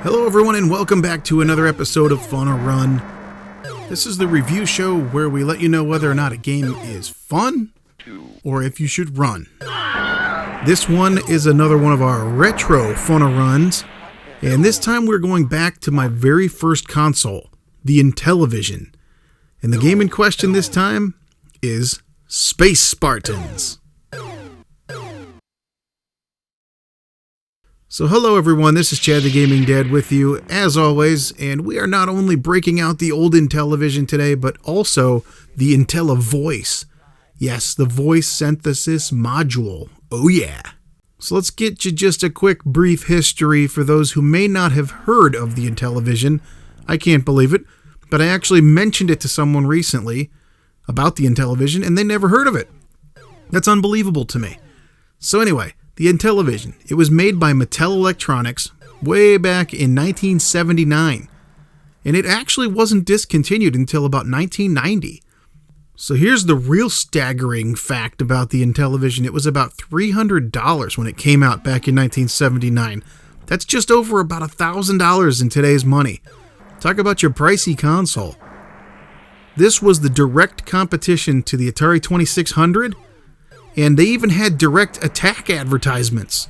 Hello everyone and welcome back to another episode of Fun or Run. This is the review show where we let you know whether or not a game is fun or if you should run. This one is another one of our retro Fun or Runs, and this time we're going back to my very first console, the Intellivision. And the game in question this time is Space Spartans. So hello everyone, this is Chad the Gaming Dad with you, as always, and we are not only breaking out the old Intellivision today, but also the Intellivoice. Yes, the voice synthesis module. Oh yeah. So let's get you just a quick brief history for those who may not have heard of the Intellivision. I can't believe it, but I actually mentioned it to someone recently about the Intellivision, and they never heard of it. That's unbelievable to me. So anyway, the Intellivision. It was made by Mattel Electronics way back in 1979, and it actually wasn't discontinued until about 1990. So here's the real staggering fact about the Intellivision. It was about $300 when it came out back in 1979. That's just over about $1,000 in today's money. Talk about your pricey console. This was the direct competition to the Atari 2600, and they even had direct attack advertisements,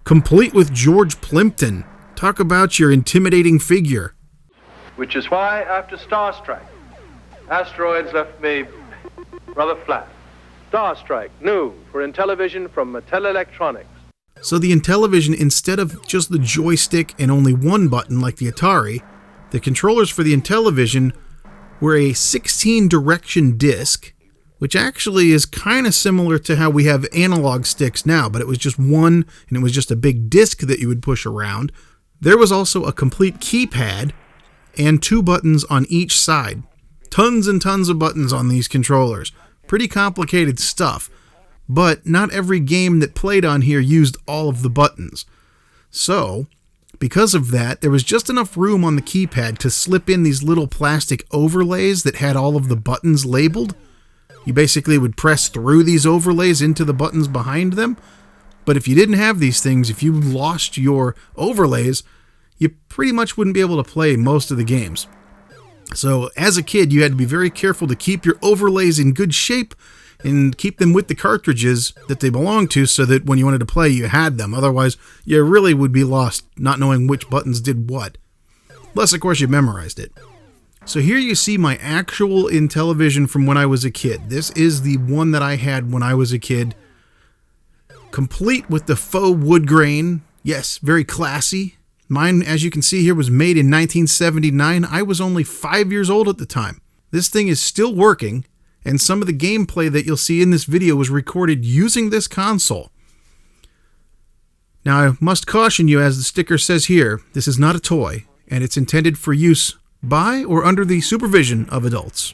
complete with George Plimpton. Talk about your intimidating figure. Which is why, after Star Strike, asteroids left me rather flat. Star Strike, new for Intellivision from Mattel Electronics. So the Intellivision, instead of just the joystick and only one button like the Atari, the controllers for the Intellivision were a 16-direction disc, which actually is kind of similar to how we have analog sticks now, but it was just one, and it was just a big disc that you would push around. There was also a complete keypad and 2 buttons on each side. Tons and tons of buttons on these controllers. Pretty complicated stuff, but not every game that played on here used all of the buttons. So, because of that, there was just enough room on the keypad to slip in these little plastic overlays that had all of the buttons labeled. You basically would press through these overlays into the buttons behind them. But if you didn't have these things, if you lost your overlays, you pretty much wouldn't be able to play most of the games. So as a kid, you had to be very careful to keep your overlays in good shape and keep them with the cartridges that they belong to so that when you wanted to play, you had them. Otherwise, you really would be lost not knowing which buttons did what. Unless, of course, you memorized it. So here you see my actual Intellivision from when I was a kid. This is the one that I had when I was a kid. Complete with the faux wood grain. Yes, very classy. Mine, as you can see here, was made in 1979. I was only 5 years old at the time. This thing is still working, and some of the gameplay that you'll see in this video was recorded using this console. Now, I must caution you, as the sticker says here, this is not a toy, and it's intended for use by or under the supervision of adults.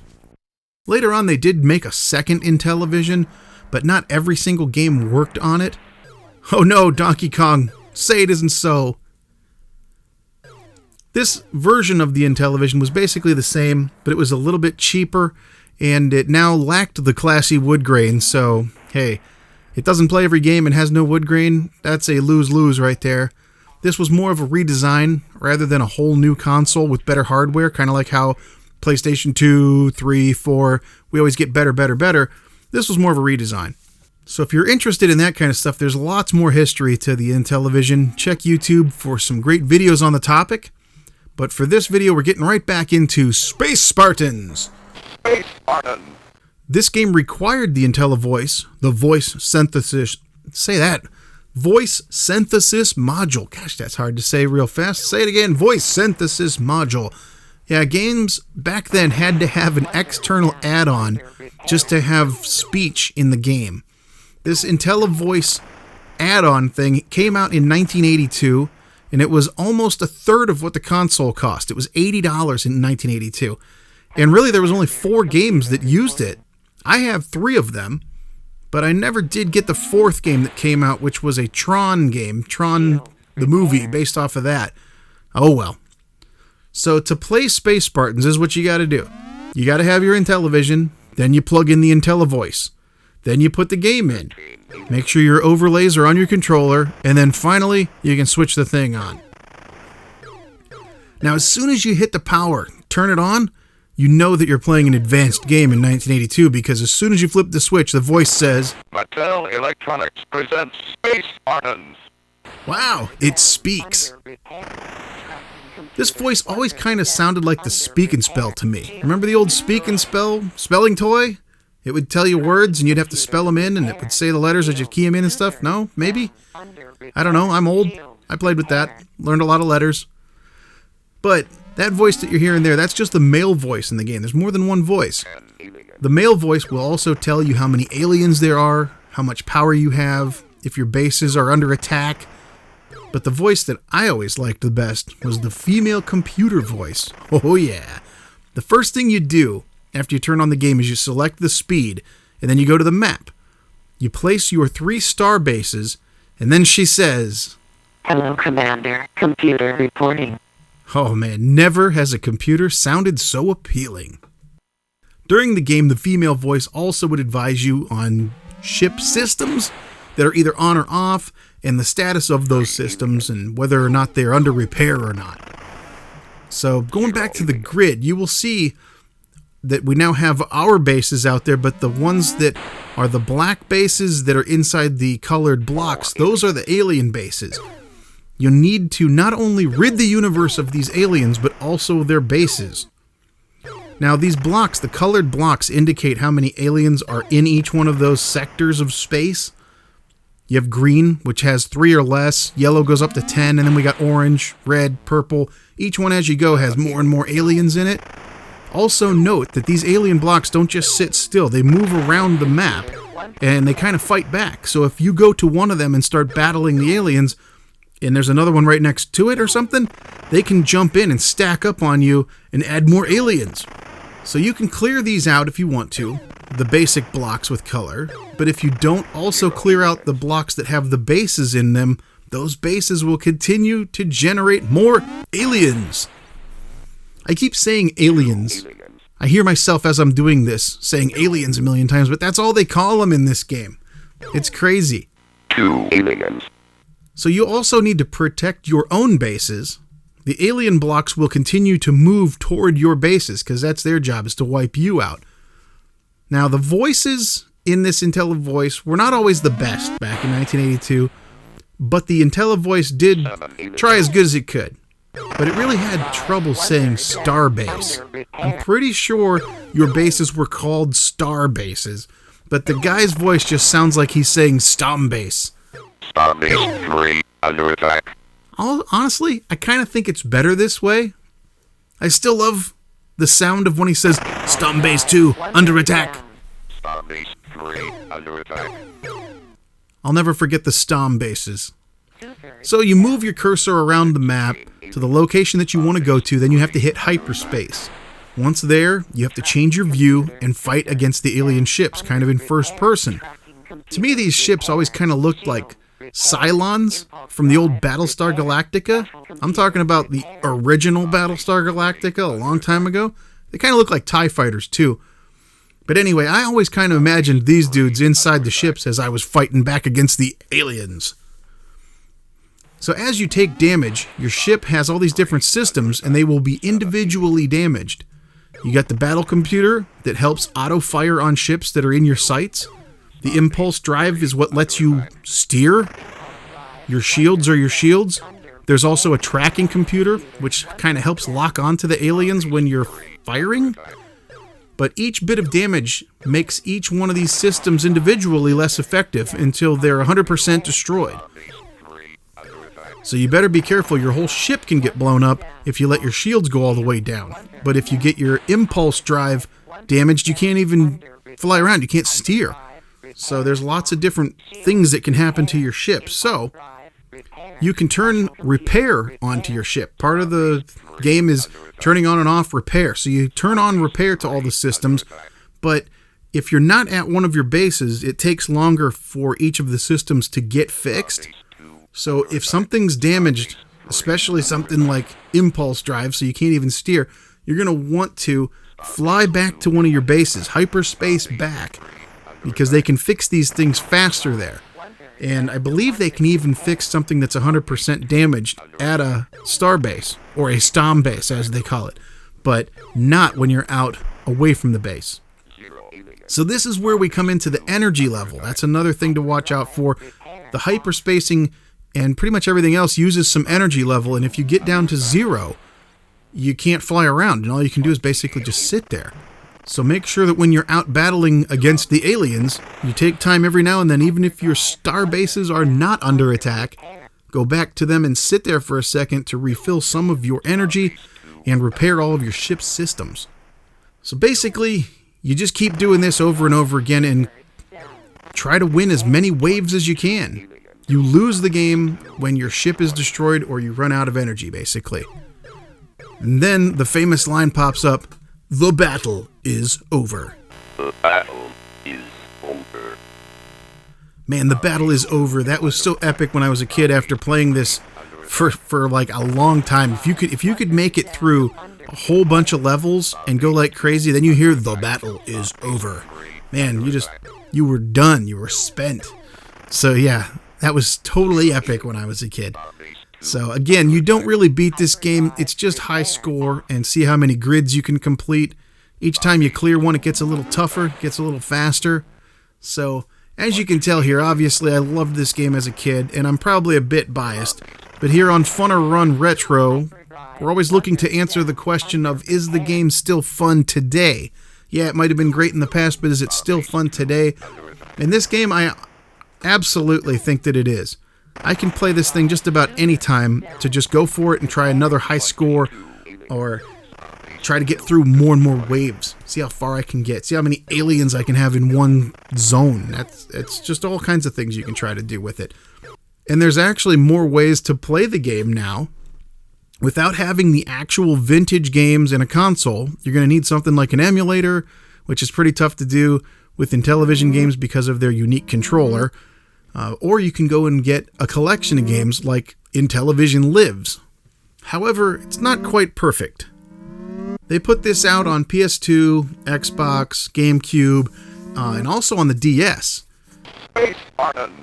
Later on, they did make a second Intellivision, but not every single game worked on it. Oh no, Donkey Kong, say it isn't so. This version of the Intellivision was basically the same, but it was a little bit cheaper, and it now lacked the classy wood grain, so hey, it doesn't play every game and has no wood grain. That's a lose-lose right there. This was more of a redesign rather than a whole new console with better hardware, kind of like how PlayStation 2, 3, 4, we always get better, better, better. This was more of a redesign. So if you're interested in that kind of stuff, there's lots more history to the Intellivision. Check YouTube for some great videos on the topic. But for this video, we're getting right back into Space Spartans. Space Spartans. This game required the Intellivoice, the voice synthesis, voice synthesis module. Gosh, that's hard to say real fast. Say it again, voice synthesis module. Yeah, games back then had to have an external add-on just to have speech in the game. This Intellivoice add-on thing came out in 1982, and it was almost a third of what the console cost. It was $80 in 1982. And really, there was only 4 games that used it. I have 3 of them, but I never did get the 4th game that came out, which was a Tron game. Tron, the movie, based off of that. Oh well. So to play Space Spartans is what you got to do. You got to have your Intellivision, then you plug in the Intellivoice. Then you put the game in. Make sure your overlays are on your controller, and then finally, you can switch the thing on. Now, as soon as you hit the power, turn it on, you know that you're playing an advanced game in 1982 because as soon as you flip the switch, the voice says, Mattel Electronics presents Space Spartans. Wow, it speaks. This voice always kind of sounded like the Speak and Spell to me. Remember the old Speak and Spell spelling toy? It would tell you words and you'd have to spell them in and it would say the letters as you key them in and stuff? No? Maybe? I don't know. I'm old. I played with that. Learned a lot of letters. But that voice that you're hearing there, that's just the male voice in the game. There's more than one voice. The male voice will also tell you how many aliens there are, how much power you have, if your bases are under attack. But the voice that I always liked the best was the female computer voice. Oh yeah. The first thing you do after you turn on the game is you select the speed, and then you go to the map. You place your 3 star bases, and then she says, Hello, Commander. Computer reporting. Oh man, never has a computer sounded so appealing. During the game, the female voice also would advise you on ship systems that are either on or off, and the status of those systems, and whether or not they're under repair or not. So, going back to the grid, you will see that we now have our bases out there, but the ones that are the black bases that are inside the colored blocks, those are the alien bases. You need to not only rid the universe of these aliens, but also their bases. Now, these blocks, the colored blocks, indicate how many aliens are in each one of those sectors of space. You have green, which has 3 or less. Yellow goes up to 10, and then we got orange, red, purple. Each one as you go has more and more aliens in it. Also note that these alien blocks don't just sit still. They move around the map, and they kind of fight back. So if you go to one of them and start battling the aliens, and there's another one right next to it or something, they can jump in and stack up on you and add more aliens. So you can clear these out if you want to, the basic blocks with color, but if you don't also clear out the blocks that have the bases in them, those bases will continue to generate more aliens. I keep saying aliens. I hear myself as I'm doing this saying aliens a million times, but that's all they call them in this game. It's crazy. 2 aliens. So you also need to protect your own bases. The alien blocks will continue to move toward your bases because that's their job, is to wipe you out. Now, the voices in this Intellivoice were not always the best back in 1982, but the Intellivoice did try as good as it could. But it really had trouble saying Starbase. I'm pretty sure your bases were called Star Bases, but the guy's voice just sounds like he's saying Stombase. Starbase 3 under attack. Honestly, I kind of think it's better this way. I still love the sound of when he says, Stombase 2, under attack. Starbase 3 under attack. I'll never forget the Stom bases. So you move your cursor around the map to the location that you want to go to, then you have to hit hyperspace. Once there, you have to change your view and fight against the alien ships, kind of in first person. To me, these ships always kind of looked like Cylons from the old Battlestar Galactica. I'm talking about the original Battlestar Galactica a long time ago. They kind of look like TIE fighters too. But anyway, I always kind of imagined these dudes inside the ships as I was fighting back against the aliens. So as you take damage, your ship has all these different systems and they will be individually damaged. You got the battle computer that helps auto-fire on ships that are in your sights. The impulse drive is what lets you steer. Your shields are your shields. There's also a tracking computer, which kind of helps lock onto the aliens when you're firing. But each bit of damage makes each one of these systems individually less effective until they're 100% destroyed. So you better be careful. Your whole ship can get blown up if you let your shields go all the way down. But if you get your impulse drive damaged, you can't even fly around. You can't steer. So there's lots of different things that can happen to your ship. So you can turn repair onto your ship. Part of the game is turning on and off repair. So you turn on repair to all the systems, but if you're not at one of your bases, it takes longer for each of the systems to get fixed. So if something's damaged, especially something like impulse drive, so you can't even steer, you're going to want to fly back to one of your bases, hyperspace back, because they can fix these things faster there. And I believe they can even fix something that's 100% damaged at a star base, or a stom base as they call it, but not when you're out away from the base. So this is where we come into the energy level. That's another thing to watch out for. The hyperspacing and pretty much everything else uses some energy level, and if you get down to 0, you can't fly around, and all you can do is basically just sit there. So make sure that when you're out battling against the aliens, you take time every now and then, even if your star bases are not under attack, go back to them and sit there for a second to refill some of your energy and repair all of your ship's systems. So basically, you just keep doing this over and over again and try to win as many waves as you can. You lose the game when your ship is destroyed or you run out of energy, basically. And then the famous line pops up, "The battle is over." The battle is over. Man, the battle is over. That was so epic when I was a kid after playing this for like a long time. If you could make it through a whole bunch of levels and go like crazy, then you hear "the battle is over." Man, you were done. You were spent. So yeah, that was totally epic when I was a kid. So again, you don't really beat this game. It's just high score and see how many grids you can complete. Each time you clear one, it gets a little tougher, gets a little faster. So as you can tell here, obviously I loved this game as a kid, and I'm probably a bit biased. But here on Funner Run Retro, we're always looking to answer the question of, is the game still fun today? Yeah, it might have been great in the past, but is it still fun today? In this game, I absolutely think that it is. I can play this thing just about any time to just go for it and try another high score, or try to get through more and more waves. See how far I can get. See how many aliens I can have in one zone. It's just all kinds of things you can try to do with it. And there's actually more ways to play the game now. Without having the actual vintage games in a console, you're going to need something like an emulator, which is pretty tough to do with Intellivision games because of their unique controller. Or you can go and get a collection of games like Intellivision Lives. However, it's not quite perfect. They put this out on PS2, Xbox, GameCube, and also on the DS. Spartans.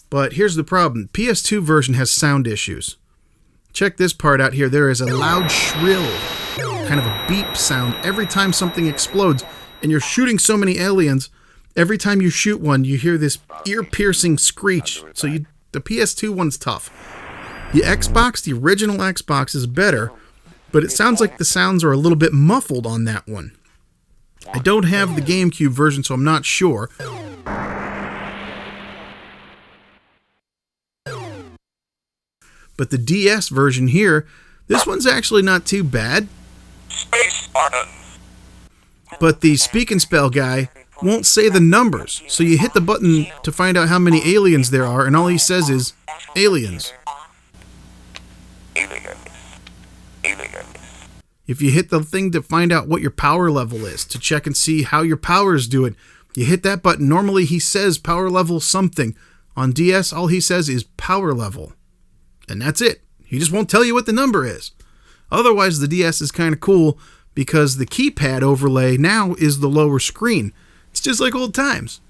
But here's the problem. PS2 version has sound issues. Check this part out here. There is a loud, shrill, kind of a beep sound every time something explodes, and you're shooting so many aliens. Every time you shoot one, you hear this ear-piercing screech. So the PS2 one's tough. The Xbox, the original Xbox, is better, but it sounds like the sounds are a little bit muffled on that one. I don't have the GameCube version, so I'm not sure. But the DS version here, this one's actually not too bad. Space Spartans. But the speak and spell guy won't say the numbers, so you hit the button to find out how many aliens there are, and all he says is, aliens. Aliens. Aliens. If you hit the thing to find out what your power level is, to check and see how your power is doing, you hit that button. Normally he says power level something. On DS, all he says is power level. And that's it. He just won't tell you what the number is. Otherwise, the DS is kind of cool because the keypad overlay now is the lower screen. It's just like old times.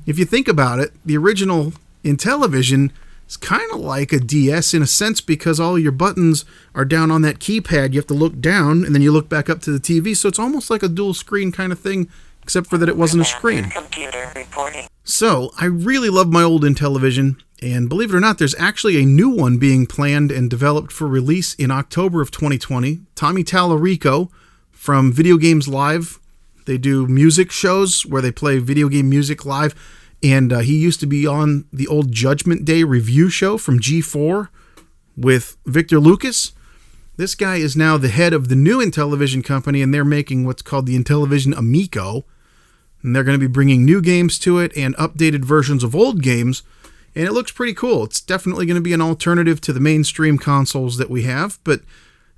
If you think about it, the original Intellivision is kind of like a DS in a sense because all your buttons are down on that keypad. You have to look down and then you look back up to the TV. So it's almost like a dual screen kind of thing, except for that it wasn't a screen. So I really love my old Intellivision. And believe it or not, there's actually a new one being planned and developed for release in October of 2020. Tommy Tallarico from Video Games Live. They do music shows where they play video game music live. And he used to be on the old Judgment Day review show from G4 with Victor Lucas. This guy is now the head of the new Intellivision company, and they're making what's called the Intellivision Amico. And they're going to be bringing new games to it and updated versions of old games. And it looks pretty cool. It's definitely going to be an alternative to the mainstream consoles that we have, but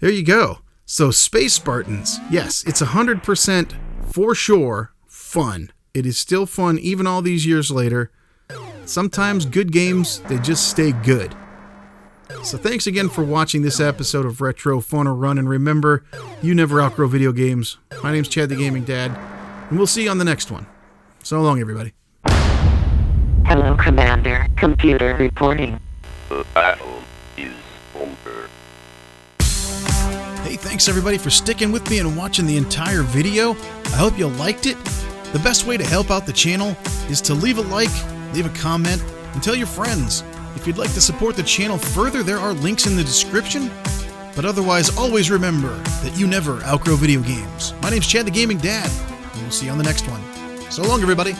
there you go. So Space Spartans, yes, it's 100% for sure fun. It is still fun even all these years later. Sometimes good games, they just stay good. So thanks again for watching this episode of Retro Funner Run, and remember, you never outgrow video games. My name's Chad the Gaming Dad, and we'll see you on the next one. So long, everybody. Hello, Commander. Computer reporting. The battle is over. Hey, thanks everybody for sticking with me and watching the entire video. I hope you liked it. The best way to help out the channel is to leave a like, leave a comment, and tell your friends. If you'd like to support the channel further, there are links in the description. But otherwise, always remember that you never outgrow video games. My name's Chad the Gaming Dad, and we'll see you on the next one. So long, everybody.